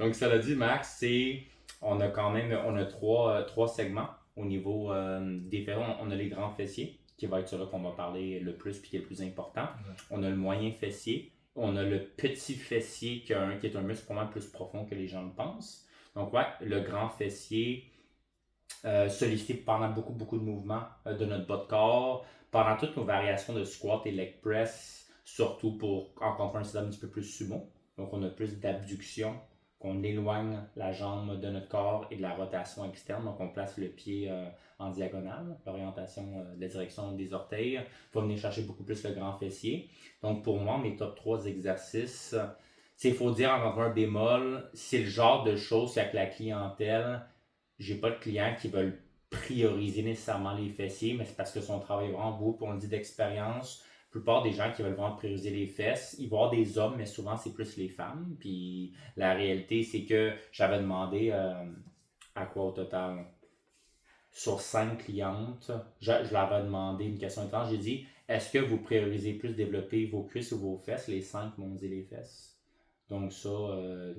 Donc, ça l'a dit, Max, on a quand même, on a trois segments au niveau des fessiers. On a les grands fessiers, qui va être celui qu'on va parler le plus puis qui est le plus important. Ouais. On a le moyen fessier. On a le petit fessier qui est un muscle vraiment plus profond que les gens le pensent. Donc, ouais, le grand fessier, sollicité pendant beaucoup, beaucoup de mouvements de notre bas de corps, pendant toutes nos variations de squat et leg press, surtout pour encore une fois un système un petit peu plus sumo. Donc, on a plus d'abduction, qu'on éloigne la jambe de notre corps et de la rotation externe. Donc, on place le pied en diagonale, l'orientation de la direction des orteils va venir chercher beaucoup plus le grand fessier. Donc, pour moi, mes top 3 exercices, il faut dire encore un bémol, c'est le genre de choses avec la clientèle j'ai pas de clients qui veulent prioriser nécessairement les fessiers, mais c'est parce que son travail est vraiment beau, puis on le dit d'expérience. La plupart des gens qui veulent vraiment prioriser les fesses, ils vont avoir des hommes, mais souvent c'est plus les femmes. Puis la réalité, c'est que j'avais demandé à quoi au total sur 5 clientes, je leur avais demandé une question étrange. J'ai dit est-ce que vous priorisez plus développer vos cuisses ou vos fesses? Les 5 m'ont dit les fesses. Donc ça,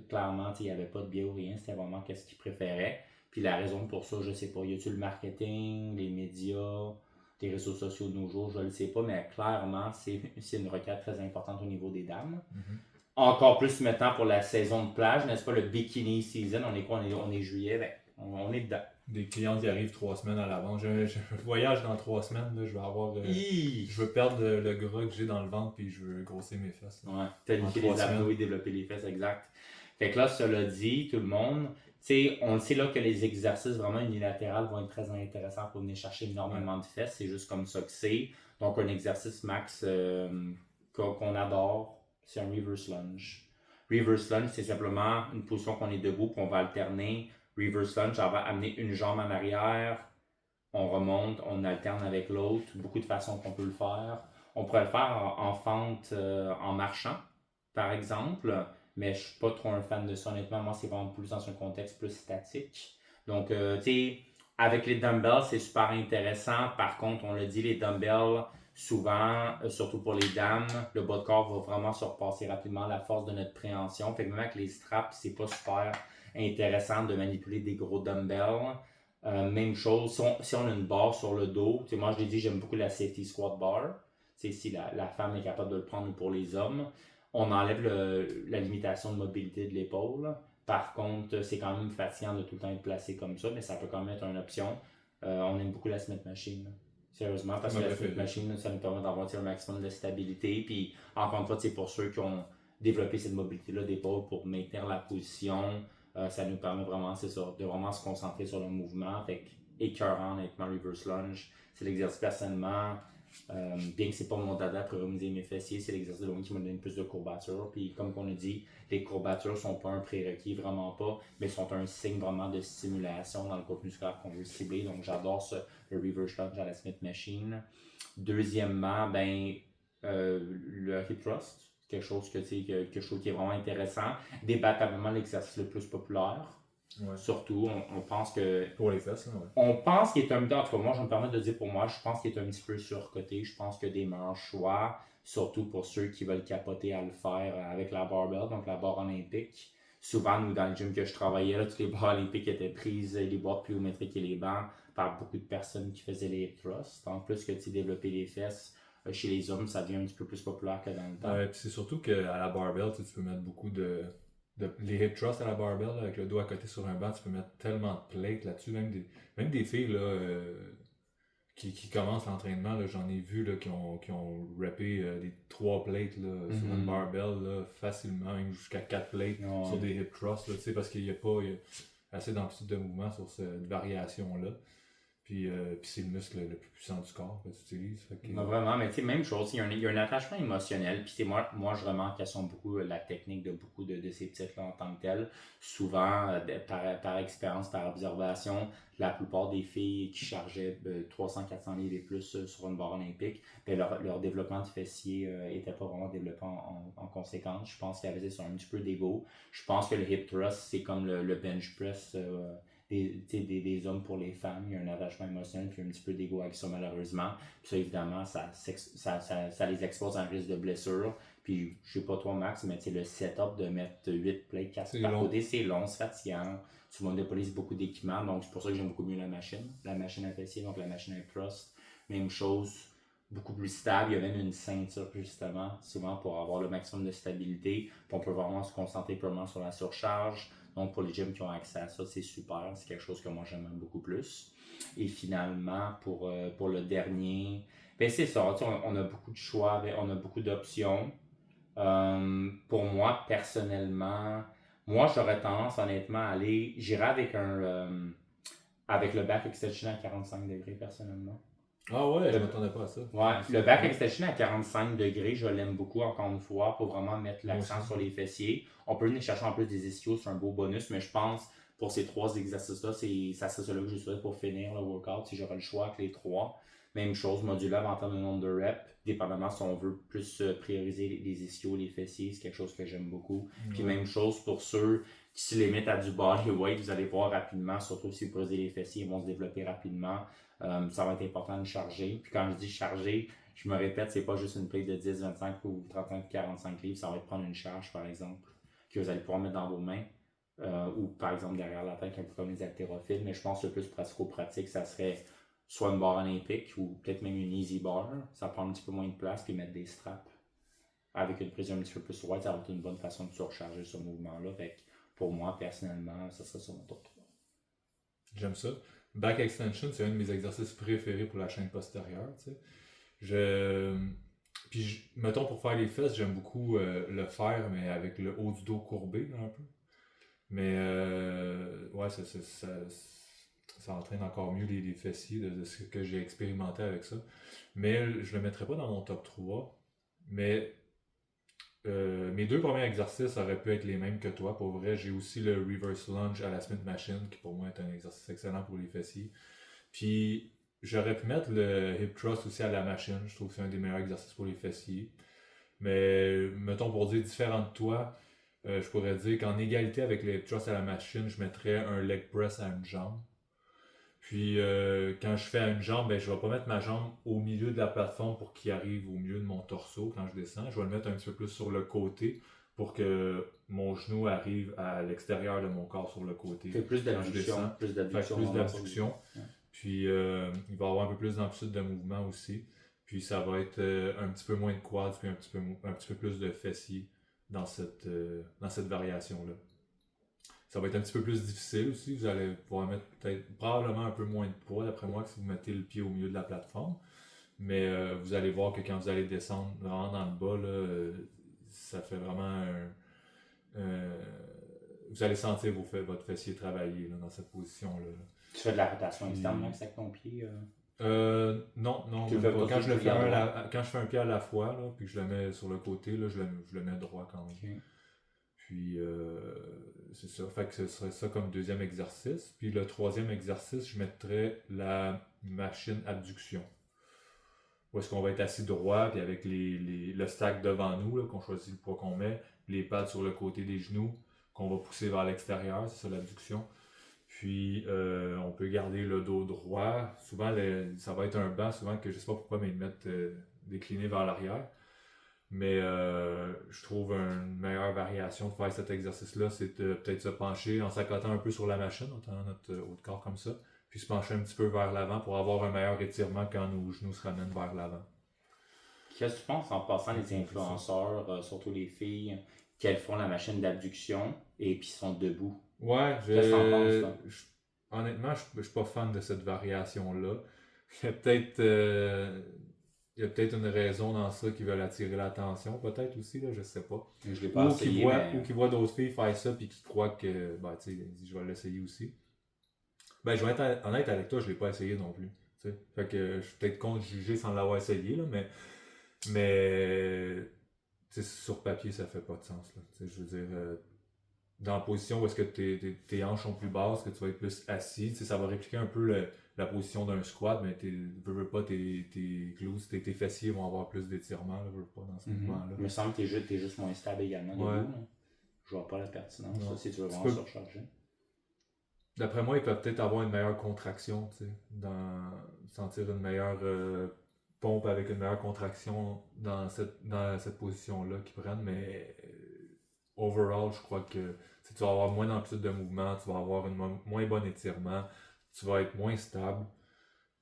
clairement, il n'y avait pas de biais ou rien, c'était vraiment qu'est-ce qu'ils préféraient. Puis la raison pour ça, je sais pas. Y a-t-il le marketing, les médias, les réseaux sociaux de nos jours, je ne le sais pas, mais clairement, c'est une requête très importante au niveau des dames. Mm-hmm. Encore plus maintenant pour la saison de plage, n'est-ce pas, le bikini season, on est quoi? On est juillet, ben, on est dedans. Des clients qui arrivent 3 semaines à l'avant. Je voyage dans 3 semaines, là, je vais avoir. Je veux perdre le gras que j'ai dans le ventre puis je veux grossir mes fesses. Là. Ouais, tonifier les abdos et développer les fesses, exact. Fait que là, cela dit, tout le monde, on le sait là que les exercices vraiment unilatérales vont être très intéressants pour venir chercher énormément de fesses. C'est juste comme ça que c'est. Donc, un exercice max qu'on adore, c'est un reverse lunge. Reverse lunge, c'est simplement une position qu'on est debout, qu'on va alterner. Reverse lunge, on va amener une jambe en arrière, on remonte, on alterne avec l'autre. Beaucoup de façons qu'on peut le faire. On pourrait le faire en fente, en marchant, par exemple, mais je suis pas trop un fan de ça, honnêtement. Moi, c'est vraiment plus dans un contexte plus statique. Donc, tu sais, avec les dumbbells, c'est super intéressant. Par contre, on le dit, les dumbbells, souvent, surtout pour les dames, le bas de corps va vraiment surpasser rapidement la force de notre préhension. Fait que même avec les straps, c'est pas super intéressant de manipuler des gros dumbbells. Même chose, si on a une barre sur le dos, moi je l'ai dit, j'aime beaucoup la safety squat bar. Si la femme est capable de le prendre pour les hommes, on enlève la limitation de mobilité de l'épaule. Par contre, c'est quand même fatigant de tout le temps être placé comme ça, mais ça peut quand même être une option. On aime beaucoup la Smith Machine. Sérieusement, parce que la Smith Machine, ça nous permet d'avoir un maximum de stabilité. Puis, encore une fois, c'est pour ceux qui ont développé cette mobilité-là d'épaule pour maintenir la position. Ça nous permet vraiment, c'est ça, de vraiment se concentrer sur le mouvement. Fait écœurant, honnêtement, reverse lunge. C'est l'exercice personnellement. Bien que c'est pas mon dada pour remuser mes fessiers, c'est l'exercice de loin qui me donne plus de courbature. Puis comme on a dit, les courbatures sont pas un prérequis, vraiment pas, mais sont un signe vraiment de stimulation dans le contenu musculaire qu'on veut cibler. Donc j'adore ça, le reverse lunge à la Smith Machine. Deuxièmement, le hip thrust, quelque chose que je trouve qui est vraiment intéressant. Débattablement l'exercice le plus populaire. Ouais. Surtout, on pense que. Pour les fesses, ouais. On pense qu'il est un. En tout cas, moi, je me permets de dire pour moi, je pense qu'il est un petit peu surcoté. Je pense qu'il y a des meilleurs choix, surtout pour ceux qui veulent capoter à le faire avec la barbell, donc la barre olympique. Souvent, nous, dans le gym que je travaillais, là, toutes les barres olympiques étaient prises, les boîtes pliométriques et les bancs, par beaucoup de personnes qui faisaient les hip thrusts. En plus que tu développer les fesses, chez les hommes, ça devient un petit peu plus populaire que dans le temps. Puis c'est surtout qu'à la barbell, tu peux mettre beaucoup les hip thrusts à la barbell, là, avec le dos à côté sur un banc, tu peux mettre tellement de plates là-dessus. Même des filles là, qui commencent l'entraînement, là, j'en ai vu là, qui ont rappé des 3 plates là, sur une barbell là, facilement, même jusqu'à 4 plates sur des hip thrusts, là, parce qu'il n'y a pas assez d'amplitude de mouvement sur cette variation-là. Puis c'est le muscle le plus puissant du corps que tu utilises. Vraiment, mais tu sais, même chose, il y a un attachement émotionnel. Puis moi, je remarque qu'elles sont beaucoup la technique de beaucoup de ces titres-là en tant que tel. Souvent, par expérience, par observation, la plupart des filles qui chargeaient 300-400 livres et plus sur une barre olympique, leur développement de fessier n'était pas vraiment développé en conséquence. Je pense qu'il y avait un petit peu d'ego. Je pense que le hip thrust, c'est comme le bench press. Des hommes pour les femmes, il y a un attachement émotionnel puis un petit peu d'ego avec ça malheureusement. Puis ça évidemment, ça les expose à un risque de blessure. Puis, je sais pas toi, Max, mais le setup de mettre 8 plates, 4 C'est par long. côté, c'est long, c'est fatigant. Tu monopolises beaucoup d'équipements, donc c'est pour ça que j'aime beaucoup mieux la machine. La machine à fessier, donc la machine à thrust, même chose, beaucoup plus stable. Il y a même une ceinture, justement, souvent pour avoir le maximum de stabilité. Puis on peut vraiment se concentrer purement sur la surcharge. Donc, pour les gyms qui ont accès à ça, c'est super. C'est quelque chose que moi, j'aime beaucoup plus. Et finalement, pour le dernier, ben c'est ça. On a beaucoup de choix, on a beaucoup d'options. Pour moi, personnellement, moi, j'aurais tendance, honnêtement, à aller. J'irais avec le back extension à 45 degrés, personnellement. Ah ouais, je Le, m'attendais pas à ça. ouais, le back extension à 45 degrés, je l'aime beaucoup, encore une fois, pour vraiment mettre Moi l'accent aussi. sur les fessiers. On peut venir chercher en plus des ischios, c'est un beau bonus, mais je pense pour ces 3 exercices-là, ça serait celui que je souhaite pour finir le workout si j'aurais le choix avec les 3. Même chose, modulable en termes de nombre de reps, dépendamment si on veut plus prioriser les ischios, les fessiers, c'est quelque chose que j'aime beaucoup. Puis même chose pour ceux qui se limitent à du bodyweight, vous allez voir rapidement, surtout si vous posez les fessiers, ils vont se développer rapidement. Ça va être important de charger. Puis quand je dis charger, je me répète, c'est pas juste une plate de 10, 25 ou 35, 45 livres, ça va être prendre une charge par exemple, que vous allez pouvoir mettre dans vos mains. Ou par exemple derrière la tête, un peu comme les haltérophiles, mais je pense que le plus pratico-pratique, ça serait soit une barre olympique ou peut-être même une easy bar. Ça prend un petit peu moins de place, puis mettre des straps. Avec une prise un petit peu plus wide, ça va être une bonne façon de surcharger ce mouvement-là. Fait que pour moi, personnellement, ça serait sur mon top 3. J'aime ça. Back extension, c'est un de mes exercices préférés pour la chaîne postérieure. Tu sais. Puis, mettons, pour faire les fesses, j'aime beaucoup le faire, mais avec le haut du dos courbé, un peu. Mais, ouais, ça entraîne encore mieux les fessiers de ce que j'ai expérimenté avec ça. Mais je le mettrais pas dans mon top 3. Mais mes 2 premiers exercices auraient pu être les mêmes que toi. Pour vrai, j'ai aussi le reverse lunge à la Smith Machine, qui pour moi est un exercice excellent pour les fessiers. Puis, j'aurais pu mettre le hip thrust aussi à la machine. Je trouve que c'est un des meilleurs exercices pour les fessiers. Mais, mettons, pour dire différent de toi, je pourrais dire qu'en égalité avec le hip thrust à la machine, je mettrais un leg press à une jambe. Puis quand je fais à une jambe, ben, je ne vais pas mettre ma jambe au milieu de la plateforme pour qu'il arrive au milieu de mon torseau quand je descends. Je vais le mettre un petit peu plus sur le côté pour que mon genou arrive à l'extérieur de mon corps sur le côté. Fait plus d'abduction. Plus d'abduction. Ouais. Puis il va y avoir un peu plus d'amplitude de mouvement aussi. Puis ça va être un petit peu moins de quads, puis un petit peu plus de fessiers dans cette variation-là. Ça va être un petit peu plus difficile aussi. Vous allez pouvoir mettre probablement un peu moins de poids, d'après moi, que si vous mettez le pied au milieu de la plateforme. Mais vous allez voir que quand vous allez descendre vraiment dans le bas, là, ça fait vraiment vous allez sentir votre fessier travailler là, dans cette position-là. Tu fais de la rotation externe, Max, avec ton pied Non. Quand je fais un pied à la fois, là, puis que je le mets sur le côté, là, je le mets droit quand même. Okay. Puis, c'est ça. Fait que ce serait ça comme deuxième exercice. Puis le troisième exercice, je mettrais la machine abduction. Où est-ce qu'on va être assis droit, puis avec le stack devant nous, là, qu'on choisit le poids qu'on met, les pads sur le côté des genoux, qu'on va pousser vers l'extérieur, c'est ça l'abduction. Puis, on peut garder le dos droit. Souvent, ça va être un banc, souvent que je sais pas pourquoi, mais ils mettent décliné vers l'arrière. Mais je trouve une meilleure variation de faire cet exercice-là, c'est de peut-être se pencher en s'accotant un peu sur la machine, en tenant notre haut de corps comme ça, puis se pencher un petit peu vers l'avant pour avoir un meilleur étirement quand nos genoux se ramènent vers l'avant. Qu'est-ce que tu penses en passant les influenceurs, surtout les filles, qu'elles font la machine d'abduction et puis sont debout? Ouais, honnêtement, je suis pas fan de cette variation-là. Il y a peut-être une raison dans ça qui veulent attirer l'attention, peut-être aussi, là, je sais pas. Je l'ai pas essayé, ou qui voient d'autres filles faire ça puis qui croient que, ben, tu sais, je vais l'essayer aussi. Ben, je vais être honnête avec toi, je l'ai pas essayé non plus. T'sais. Fait que je suis peut-être contre juger sans l'avoir essayé, là, mais sur papier, ça fait pas de sens. Là. Je veux dire, dans la position où est-ce que tes hanches sont plus basses, que tu vas être plus assis, ça va répliquer un peu la position d'un squat, mais veux pas, tes glutes, tes fessiers vont avoir plus d'étirement, veux pas dans ce mouvement-là. Il me semble que t'es juste moins stable également debout. Là. Je vois pas la pertinence, ça, si tu veux vraiment surcharger. D'après moi, ils peuvent peut-être avoir une meilleure contraction, sentir une meilleure pompe avec une meilleure contraction dans cette position-là qu'ils prennent, mais overall, je crois que tu vas avoir moins d'amplitude de mouvement, tu vas avoir un moins bon étirement, tu vas être moins stable.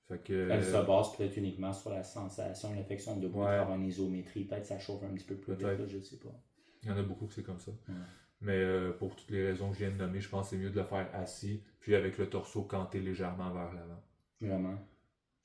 Fait que, Elle se base peut-être uniquement sur la sensation, le fait qu'ils sont debout, Ouais. travaillent en isométrie, peut-être ça chauffe un petit peu plus vite, Peut-être. là, je sais pas. il y en a beaucoup que c'est comme ça. Ouais. Mais pour toutes les raisons que je viens de nommer, je pense que c'est mieux de le faire assis, puis avec le torseau canté légèrement vers l'avant. Vraiment.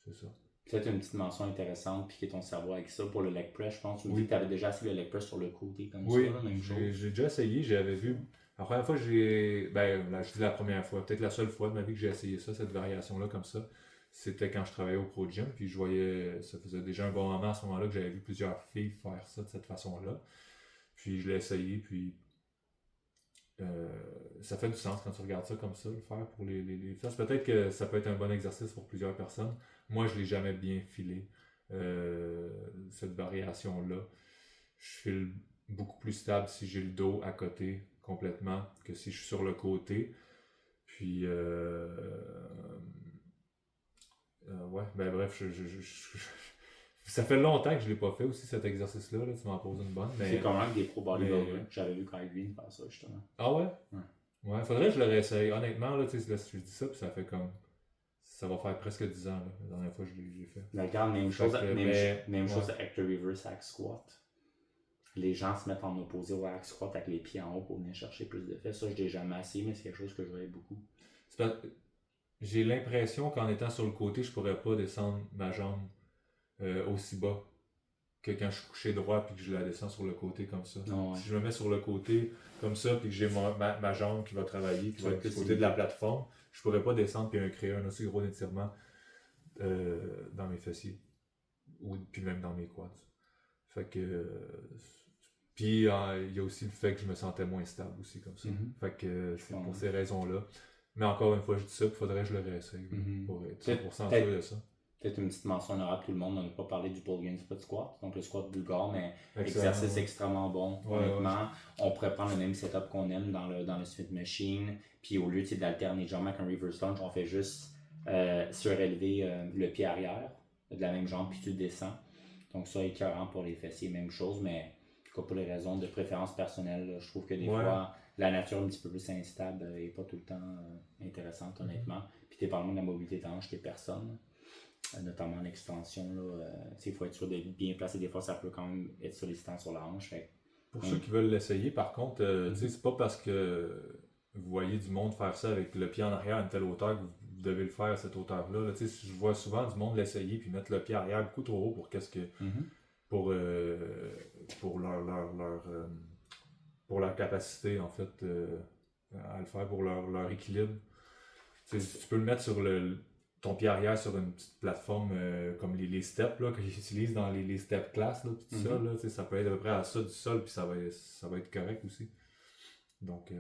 C'est ça. Peut-être une petite mention intéressante, piquer ton cerveau avec ça pour le leg press, je pense. Tu me Oui. dis que tu avais déjà essayé le leg press sur le côté comme Oui, ça, là, même chose. j'ai déjà essayé, j'avais vu. La première fois, là, je dis la première fois, peut-être la seule fois de ma vie que j'ai essayé ça, cette variation-là comme ça, c'était quand je travaillais au Pro Gym, puis je voyais, ça faisait déjà un bon moment à ce moment-là que j'avais vu plusieurs filles faire ça de cette façon-là. Puis je l'ai essayé, puis ça fait du sens quand tu regardes ça comme ça, le faire pour les fesses. Peut-être que ça peut être un bon exercice pour plusieurs personnes. Moi, je ne l'ai jamais bien filé, cette variation-là. Je file beaucoup plus stable si j'ai le dos à côté complètement que si je suis sur le côté. Puis, ouais, ben bref, ça fait longtemps que je l'ai pas fait aussi cet exercice-là, là, tu m'en poses une bonne. Mais... C'est comme un des pro bodybuilders. J'avais vu Kyle Green faire ça justement. Ah ouais? Ouais. Ouais, faudrait que je le réessaye. Honnêtement, là, tu sais, là, je dis ça, puis ça fait comme. Ça va faire presque 10 ans, là, la dernière fois que je l'ai fait. Mais regarde, même chose, ouais. chose avec le reverse hack squat. Les gens se mettent en opposé au hack squat avec les pieds en haut pour venir chercher plus de fesses. Ça, je l'ai jamais essayé, mais c'est quelque chose que je voyais beaucoup. J'ai l'impression qu'en étant sur le côté, je pourrais pas descendre ma jambe aussi bas que quand je suis couché droit puis que je la descends sur le côté comme ça. Non, ouais. Si je me mets sur le côté comme ça puis que j'ai ma jambe qui va travailler, qui va être du côté c'est de la plateforme, je pourrais pas descendre puis créer un aussi gros étirement dans mes fessiers ou puis même dans mes quads. Fait que puis il y a aussi le fait que je me sentais moins stable aussi comme ça. Fait que c'est pour ces raisons-là. Mais encore une fois, je dis ça, il faudrait que je le réessaye pour être 100% sûr de ça. Peut-être une petite mention honorable, tout le monde n'a pas parlé du pull gain split squat, donc le squat bulgare, mais exercice extrêmement bon, honnêtement. On pourrait prendre le même setup qu'on aime dans le Smith Machine, puis au lieu d'alterner jambe avec un reverse lunge, on fait juste surélever le pied arrière de la même jambe, puis tu descends. Donc ça, écœurant pour les fessiers, même chose, mais pour les raisons de préférence personnelle, là, je trouve que des fois, la nature un petit peu plus instable n'est pas tout le temps intéressante, honnêtement. Puis t'es parlant de la mobilité de hanche, t'es personne. Notamment l'extension, il faut être sûr de bien placer. Des fois, ça peut quand même être sollicitant sur la hanche. Pour ceux qui veulent l'essayer, par contre, c'est pas parce que vous voyez du monde faire ça avec le pied en arrière à une telle hauteur que vous devez le faire à cette hauteur-là. Je vois souvent du monde l'essayer puis mettre le pied arrière beaucoup trop haut pour pour leur capacité, en fait, à le faire, pour leur équilibre. Tu peux le mettre sur ton pied arrière sur une petite plateforme comme les steps là, qu'ils utilisent dans les step class, là, tout ça, là, ça peut être à peu près à ça du sol, puis ça va être correct aussi. Donc,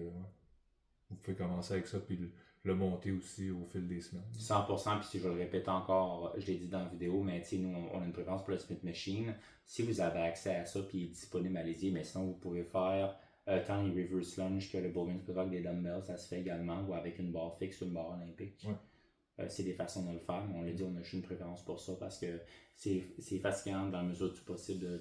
vous pouvez commencer avec ça, puis le monter aussi au fil des semaines. 100%, puis si je le répète encore, je l'ai dit dans la vidéo, mais nous, on a une préférence pour le Smith Machine. Si vous avez accès à ça, puis il est disponible, allez-y, mais sinon, vous pouvez faire tant les reverse lunge que le bowling split avec des dumbbells, ça se fait également, ou avec une barre fixe ou une barre olympique. Ouais. C'est des façons de le faire, mais on l'a dit, on a juste une préférence pour ça parce que c'est fatigant dans la mesure du possible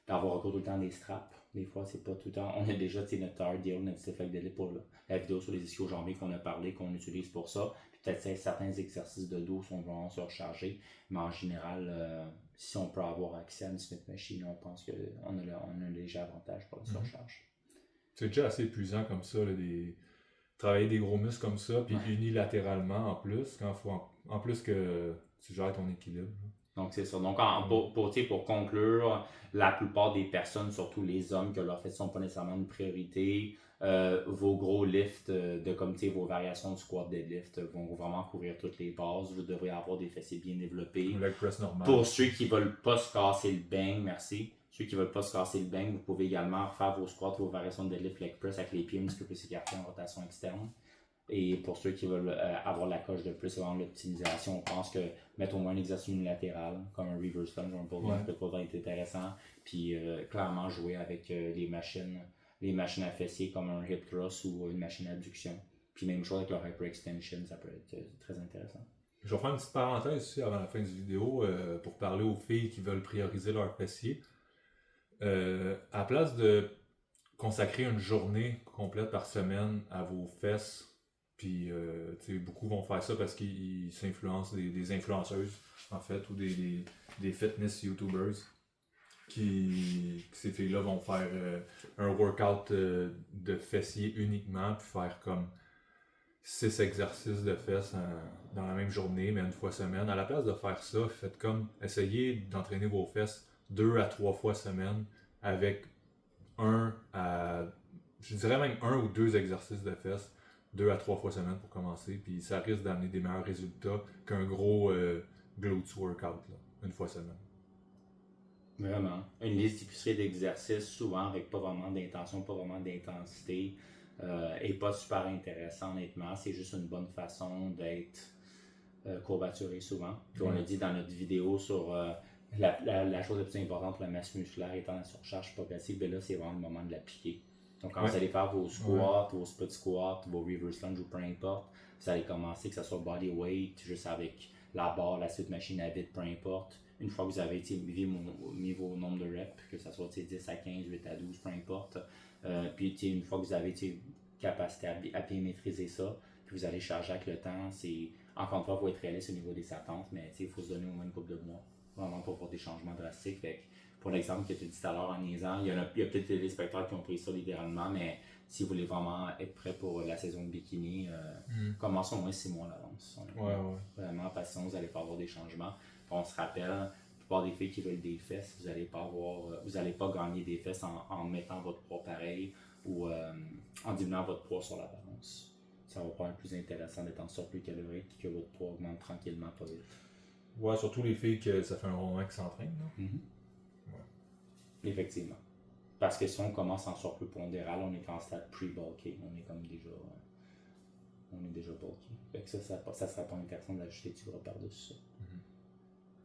d'avoir recours tout le temps à des straps. Des fois, c'est pas tout le temps. On a déjà notre RDL, notre stiff leg deadlift pour la vidéo sur les ischio-jambiers qu'on a parlé, qu'on utilise pour ça. Puis peut-être certains exercices de dos sont vraiment surchargés, mais en général, si on peut avoir accès à une Smith Machine, on pense qu'on a un léger avantage pour la surcharge. C'est déjà assez épuisant comme ça, là, travailler des gros muscles comme ça, puis unilatéralement en plus, quand faut en plus que tu gères ton équilibre. Donc c'est ça. Donc pour conclure, la plupart des personnes, surtout les hommes, que leurs fesses ne sont pas nécessairement une priorité, vos gros lifts comme vos variations de squat deadlift vont vraiment couvrir toutes les bases. Vous devrez avoir des fessiers bien développés. Le leg press normal. Pour ceux qui ne veulent pas se casser le bang, merci. Ceux qui ne veulent pas se casser le bang, vous pouvez également faire vos squats, vos variations de deadlift, leg press avec les pieds un petit peu plus écartés en rotation externe. Et pour ceux qui veulent avoir la coche de plus, c'est vraiment l'optimisation. On pense que mettre au moins un exercice unilatéral, comme un reverse lunge ou un pull down peut être intéressant. Puis clairement jouer avec les machines à fessiers comme un hip thrust ou une machine à abduction. Puis même chose avec leur hyperextension, ça peut être très intéressant. Je vais faire une petite parenthèse ici avant la fin du vidéo pour parler aux filles qui veulent prioriser leur fessier. À la place de consacrer une journée complète par semaine à vos fesses, puis beaucoup vont faire ça parce qu'ils s'influencent des influenceuses, en fait, ou des fitness YouTubers, ces filles-là vont faire un workout de fessiers uniquement, puis faire comme 6 exercices de fesses dans la même journée, mais une fois semaine. À la place de faire ça, faites comme, essayez d'entraîner vos fesses 2 à 3 fois semaine avec je dirais même 1 ou 2 exercices de fesses 2 à 3 fois semaine pour commencer, puis ça risque d'amener des meilleurs résultats qu'un gros glutes workout, là, une fois semaine. Vraiment. Une liste d'épicerie d'exercices, souvent avec pas vraiment d'intention, pas vraiment d'intensité, et pas super intéressant honnêtement. C'est juste une bonne façon d'être courbaturé souvent. Puis on l'a dit dans notre vidéo sur la chose la plus importante pour la masse musculaire étant la surcharge progressive, ben là c'est vraiment le moment de l'appliquer. Donc quand vous allez faire vos squats, vos split squats, vos reverse lunge ou peu importe, vous allez commencer que ce soit body weight, juste avec la barre, la suite machine à vide, peu importe. Une fois que vous avez mis vos nombres de reps, que ce soit 10 à 15, 8 à 12, peu importe, puis une fois que vous avez capacité à bien maîtriser ça, puis vous allez charger avec le temps, encore une fois, il faut être réaliste au niveau des attentes, mais il faut se donner au moins une couple de mois, vraiment pour voir des changements drastiques. Fait que, pour l'exemple que tu as dit tout à l'heure en niaisant, il y a peut-être des spectateurs qui ont pris ça littéralement, mais si vous voulez vraiment être prêt pour la saison de bikini, commençons au moins 6 mois à l'avance. Vraiment, parce que sinon vous n'allez pas avoir des changements. Puis on se rappelle, la plupart des filles qui veulent des fesses, vous n'allez pas gagner des fesses en mettant votre poids pareil ou en diminuant votre poids sur la balance. Ça va pas être plus intéressant d'être en surplus calorique que votre poids augmente tranquillement, pas vite. Ouais, surtout les filles que ça fait un moment qu'ils s'entraînent. Effectivement. Parce que si on commence en surplus pondéral, on est en stade pre-bulky. On est comme déjà. On est déjà bulky. Fait que ça serait pas intéressant d'ajouter du gras par-dessus ça.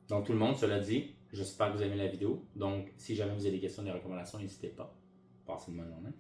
Donc tout le monde, cela dit, j'espère que vous avez aimé la vidéo. Donc si jamais vous avez des questions, des recommandations, n'hésitez pas. Passez une bonne journée.